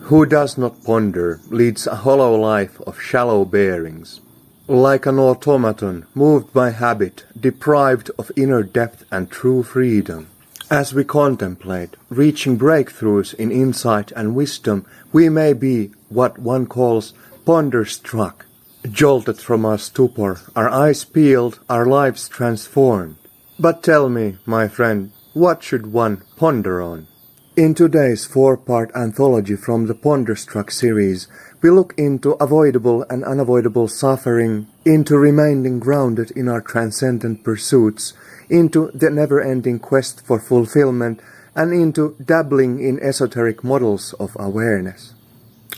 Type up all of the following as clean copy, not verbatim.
Who does not ponder leads a hollow life of shallow bearings, like an automaton moved by habit, deprived of inner depth and true freedom. As we contemplate, reaching breakthroughs in insight and wisdom, we may be what one calls ponder-struck, jolted from our stupor, our eyes peeled, our lives transformed. But tell me, my friend, what should one ponder on? In today's 4-part anthology from the Ponderstruck series, we look into avoidable and unavoidable suffering, into remaining grounded in our transcendent pursuits, into the never-ending quest for fulfillment, and into dabbling in esoteric models of awareness.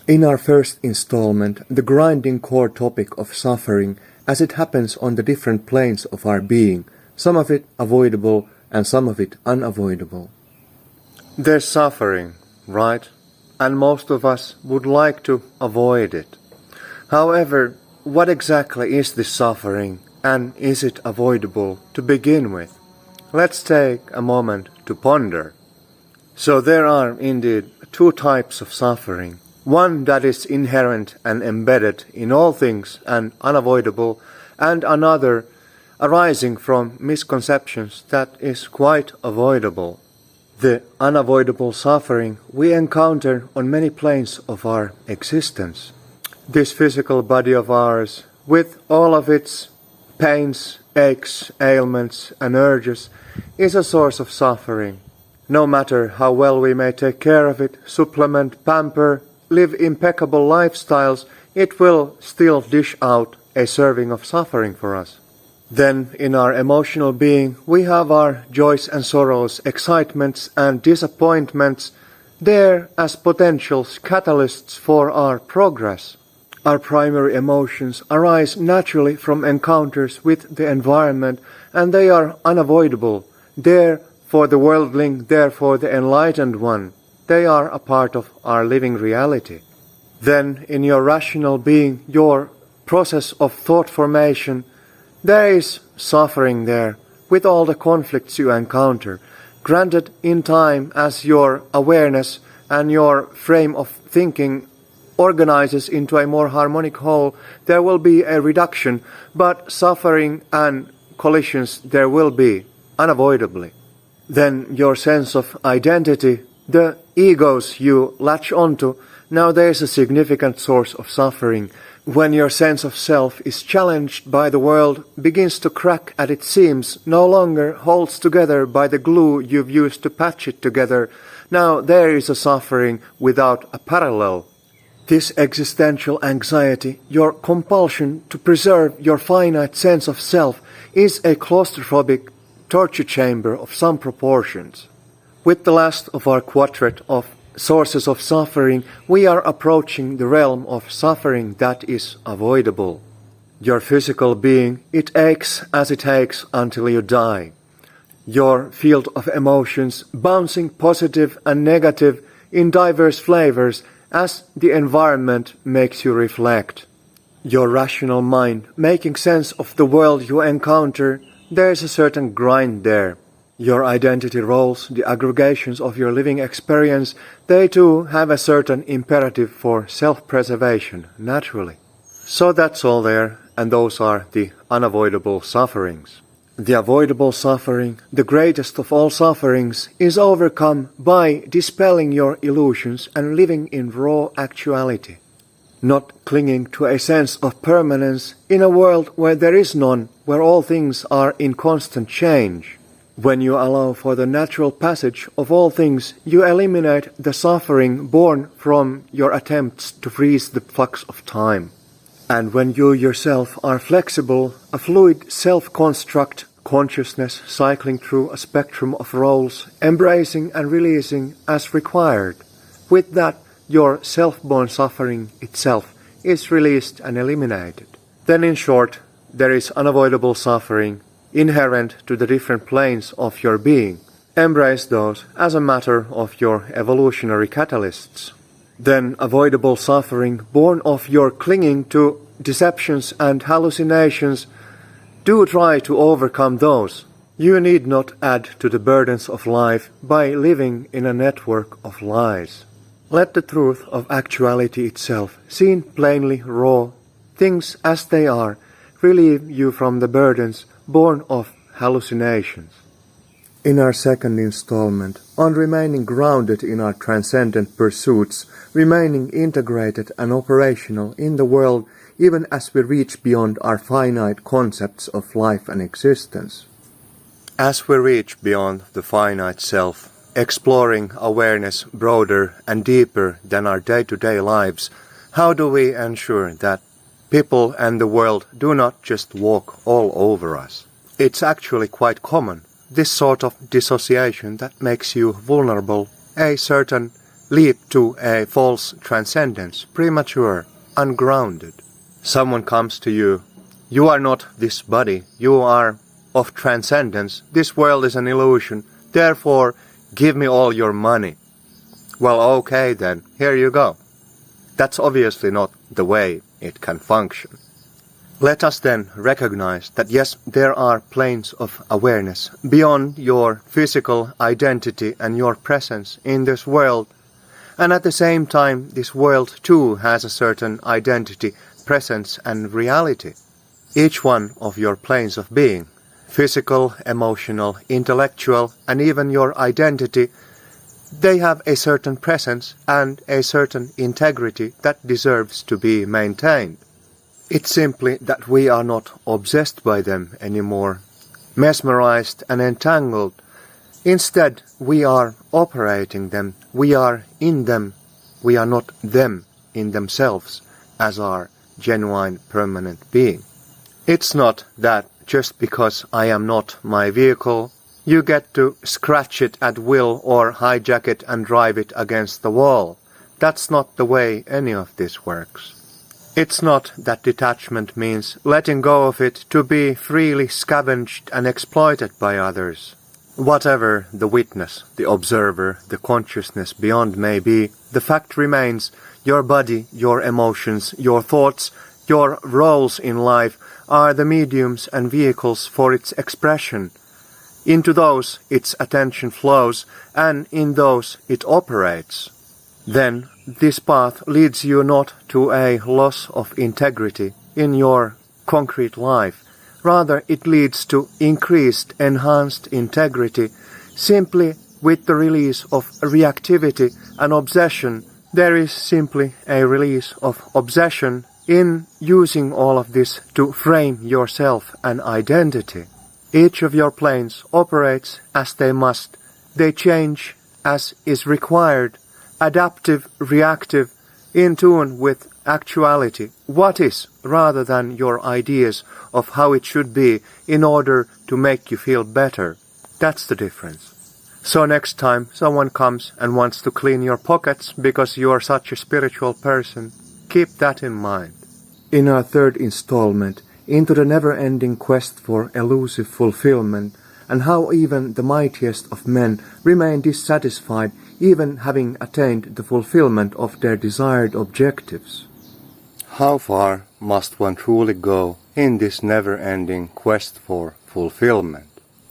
In our first installment, the grinding core topic of suffering as it happens on the different planes of our being, some of it avoidable and some of it unavoidable. There's suffering, right? And most of us would like to avoid it. However, what exactly is this suffering, and is it avoidable to begin with? Let's take a moment to ponder. So there are indeed 2 types of suffering. One that is inherent and embedded in all things and unavoidable, and another arising from misconceptions that is quite avoidable. The unavoidable suffering we encounter on many planes of our existence. This physical body of ours, with all of its pains, aches, ailments, and urges, is a source of suffering. No matter how well we may take care of it, supplement, pamper, live impeccable lifestyles, it will still dish out a serving of suffering for us. Then, in our emotional being, we have our joys and sorrows, excitements and disappointments, there as potential catalysts for our progress. Our primary emotions arise naturally from encounters with the environment, and they are unavoidable. There for the worldling, there for the enlightened one. They are a part of our living reality. Then, in your rational being, your process of thought formation, there is suffering there, with all the conflicts you encounter. Granted, in time, as your awareness and your frame of thinking organizes into a more harmonic whole, there will be a reduction, but suffering and collisions there will be, unavoidably. Then your sense of identity, the egos you latch onto, now there is a significant source of suffering. When your sense of self is challenged by the world, begins to crack at its seams, no longer holds together by the glue you've used to patch it together, now there is a suffering without a parallel. This existential anxiety, your compulsion to preserve your finite sense of self, is a claustrophobic torture chamber of some proportions. With the last of our quadret of sources of suffering, we are approaching the realm of suffering that is avoidable. Your physical being, it aches as it aches until you die. Your field of emotions bouncing positive and negative in diverse flavors as the environment makes you reflect. Your rational mind making sense of the world you encounter, there is a certain grind there. Your identity roles, the aggregations of your living experience, they too have a certain imperative for self-preservation, naturally. So that's all there, and those are the unavoidable sufferings. The avoidable suffering, the greatest of all sufferings, is overcome by dispelling your illusions and living in raw actuality. Not clinging to a sense of permanence in a world where there is none, where all things are in constant change. When you allow for the natural passage of all things, you eliminate the suffering born from your attempts to freeze the flux of time. And when you yourself are flexible, a fluid self-construct consciousness cycling through a spectrum of roles, embracing and releasing as required, with that your self-born suffering itself is released and eliminated. Then in short, there is unavoidable suffering inherent to the different planes of your being. Embrace those as a matter of your evolutionary catalysts. Then avoidable suffering born of your clinging to deceptions and hallucinations, do try to overcome those. You need not add to the burdens of life by living in a network of lies. Let the truth of actuality itself, seen plainly raw, things as they are, relieve you from the burdens born of hallucinations. In our second installment, on remaining grounded in our transcendent pursuits, remaining integrated and operational in the world even as we reach beyond our finite concepts of life and existence. As we reach beyond the finite self, exploring awareness broader and deeper than our day-to-day lives, how do we ensure that people and the world do not just walk all over us? It's actually quite common, this sort of dissociation that makes you vulnerable, a certain leap to a false transcendence, premature, ungrounded. Someone comes to you, you are not this body, you are of transcendence, this world is an illusion, therefore give me all your money. Well, okay then, here you go. That's obviously not the way it can function. Let us then recognize that yes, there are planes of awareness beyond your physical identity and your presence in this world, and at the same time this world too has a certain identity, presence and reality. Each one of your planes of being, physical, emotional, intellectual, and even your identity, they have a certain presence and a certain integrity that deserves to be maintained. It's simply that we are not obsessed by them anymore, mesmerized and entangled. Instead, we are operating them, we are in them, we are not them in themselves as our genuine permanent being. It's not that just because I am not my vehicle, you get to scratch it at will or hijack it and drive it against the wall. That's not the way any of this works. It's not that detachment means letting go of it to be freely scavenged and exploited by others. Whatever the witness, the observer, the consciousness beyond may be, the fact remains your body, your emotions, your thoughts, your roles in life are the mediums and vehicles for its expression. Into those its attention flows, and in those it operates. Then this path leads you not to a loss of integrity in your concrete life. Rather, it leads to increased, enhanced integrity simply with the release of reactivity and obsession. There is simply a release of obsession in using all of this to frame yourself and identity. Each of your planes operates as they must. They change as is required, adaptive, reactive, in tune with actuality, what is, rather than your ideas of how it should be in order to make you feel better. That's the difference. So next time someone comes and wants to clean your pockets because you are such a spiritual person, keep that in mind. In our third installment, into the never-ending quest for elusive fulfillment, and how even the mightiest of men remain dissatisfied even having attained the fulfillment of their desired objectives. How far must one truly go in this never-ending quest for fulfillment?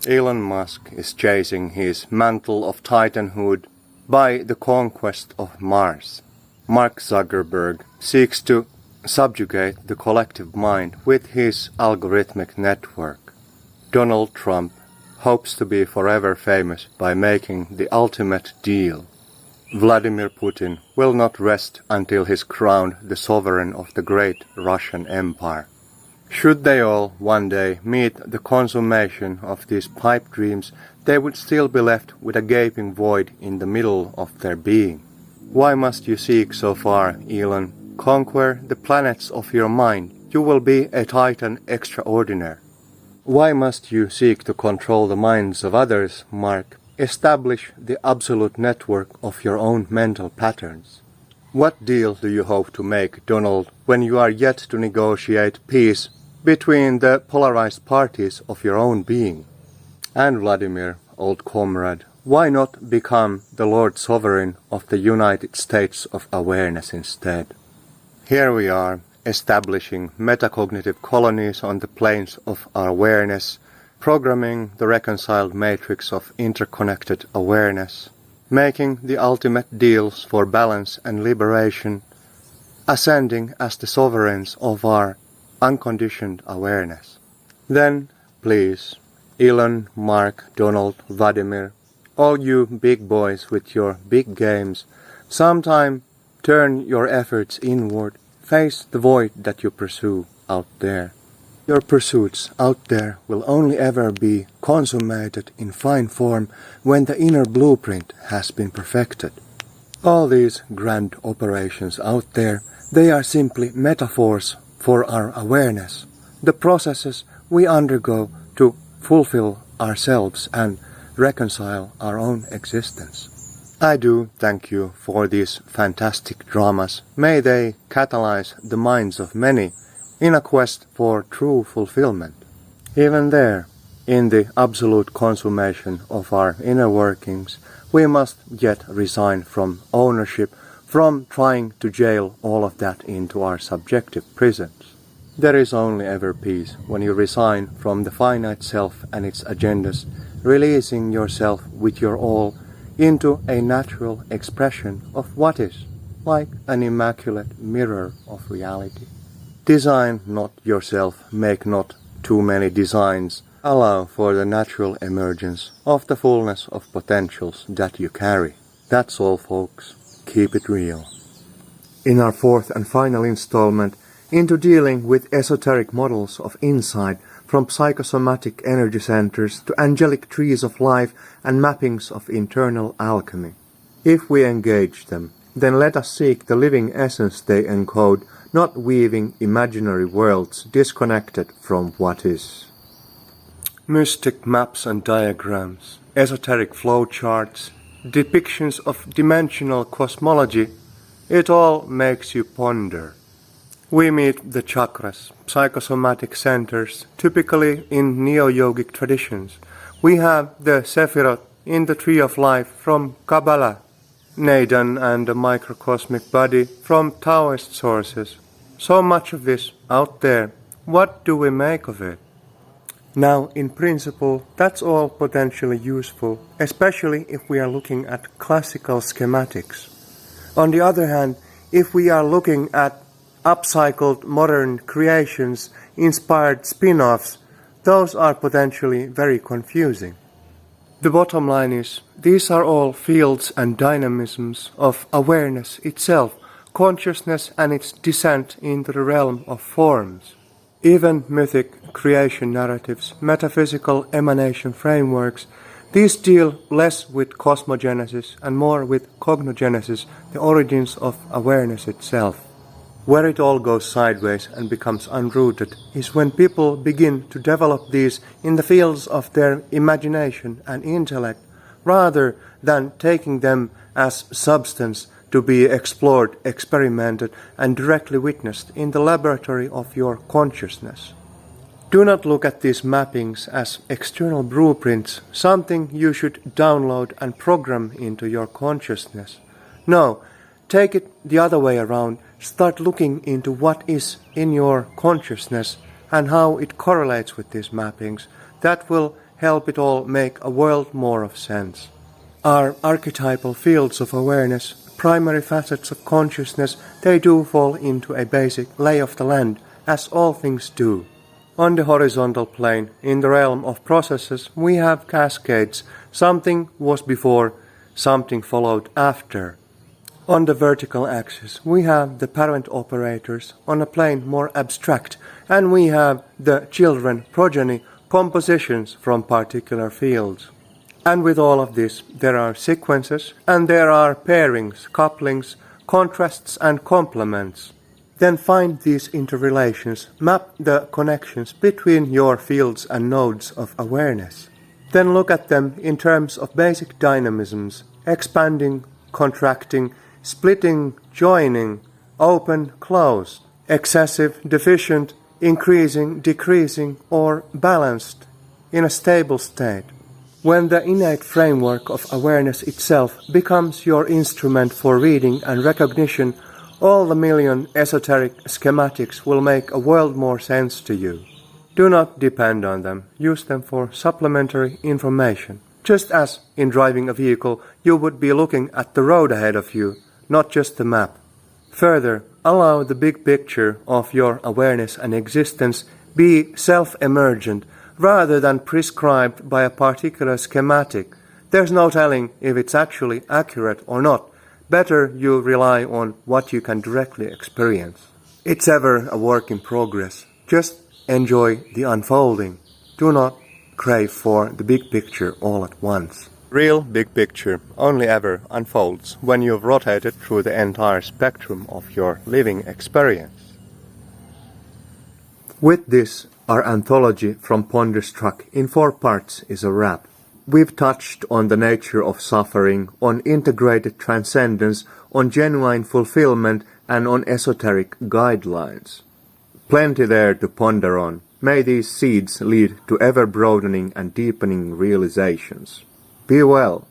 Elon Musk is chasing his mantle of titanhood by the conquest of Mars. Mark Zuckerberg seeks to subjugate the collective mind with his algorithmic network. Donald Trump hopes to be forever famous by making the ultimate deal. Vladimir Putin will not rest until he's crowned the sovereign of the great Russian Empire. Should they all one day meet the consummation of these pipe dreams, they would still be left with a gaping void in the middle of their being. Why must you seek so far, Elon? Conquer the planets of your mind. You will be a titan extraordinary. Why must you seek to control the minds of others, Mark? Establish the absolute network of your own mental patterns. What deal do you hope to make, Donald, when you are yet to negotiate peace between the polarized parties of your own being? And Vladimir, old comrade, why not become the Lord Sovereign of the United States of Awareness instead? Here we are, establishing metacognitive colonies on the planes of our awareness, programming the reconciled matrix of interconnected awareness, making the ultimate deals for balance and liberation, ascending as the sovereigns of our unconditioned awareness. Then, please, Elon, Mark, Donald, Vladimir, all you big boys with your big games, sometime turn your efforts inward, face the void that you pursue out there. Your pursuits out there will only ever be consummated in fine form when the inner blueprint has been perfected. All these grand operations out there, they are simply metaphors for our awareness, the processes we undergo to fulfill ourselves and reconcile our own existence. I do thank you for these fantastic dramas. May they catalyze the minds of many in a quest for true fulfillment. Even there, in the absolute consummation of our inner workings, we must yet resign from ownership, from trying to jail all of that into our subjective prisons. There is only ever peace when you resign from the finite self and its agendas, releasing yourself with your all into a natural expression of what is, like an immaculate mirror of reality. Design not yourself, make not too many designs, allow for the natural emergence of the fullness of potentials that you carry. That's all, folks. Keep it real. In our fourth and final installment into dealing with esoteric models of insight, from psychosomatic energy centers to angelic trees of life and mappings of internal alchemy. If we engage them, then let us seek the living essence they encode, not weaving imaginary worlds disconnected from what is. Mystic maps and diagrams, esoteric flowcharts, depictions of dimensional cosmology, it all makes you ponder. We meet the chakras, psychosomatic centers, typically in neo-yogic traditions. We have the Sephirot in the Tree of Life from Kabbalah, Nadan and the microcosmic body from Taoist sources. So much of this out there. What do we make of it? Now, in principle, that's all potentially useful, especially if we are looking at classical schematics. On the other hand, if we are looking at upcycled modern creations, inspired spin-offs, those are potentially very confusing. The bottom line is, these are all fields and dynamisms of awareness itself, consciousness and its descent into the realm of forms. Even mythic creation narratives, metaphysical emanation frameworks, these deal less with cosmogenesis and more with cognogenesis, the origins of awareness itself. Where it all goes sideways and becomes unrooted is when people begin to develop these in the fields of their imagination and intellect, rather than taking them as substance to be explored, experimented, and directly witnessed in the laboratory of your consciousness. Do not look at these mappings as external blueprints, something you should download and program into your consciousness. No, take it the other way around. Start looking into what is in your consciousness and how it correlates with these mappings. That will help it all make a world more of sense. Our archetypal fields of awareness, primary facets of consciousness, they do fall into a basic lay of the land, as all things do. On the horizontal plane, in the realm of processes, we have cascades. Something was before, something followed after. On the vertical axis, we have the parent operators on a plane more abstract, and we have the children, progeny, compositions from particular fields. And with all of this, there are sequences, and there are pairings, couplings, contrasts, and complements. Then find these interrelations, map the connections between your fields and nodes of awareness. Then look at them in terms of basic dynamisms, expanding, contracting, splitting, joining, open, closed, excessive, deficient, increasing, decreasing, or balanced, in a stable state. When the innate framework of awareness itself becomes your instrument for reading and recognition, all the million esoteric schematics will make a world more sense to you. Do not depend on them, use them for supplementary information. Just as, in driving a vehicle, you would be looking at the road ahead of you, not just the map. Further, allow the big picture of your awareness and existence be self-emergent, rather than prescribed by a particular schematic. There's no telling if it's actually accurate or not. Better you rely on what you can directly experience. It's ever a work in progress. Just enjoy the unfolding. Do not crave for the big picture all at once. Real big picture only ever unfolds when you've rotated through the entire spectrum of your living experience. With this, our anthology from Ponderstruck in 4 parts is a wrap. We've touched on the nature of suffering, on integrated transcendence, on genuine fulfillment, and on esoteric guidelines. Plenty there to ponder on. May these seeds lead to ever-broadening and deepening realizations. Be well.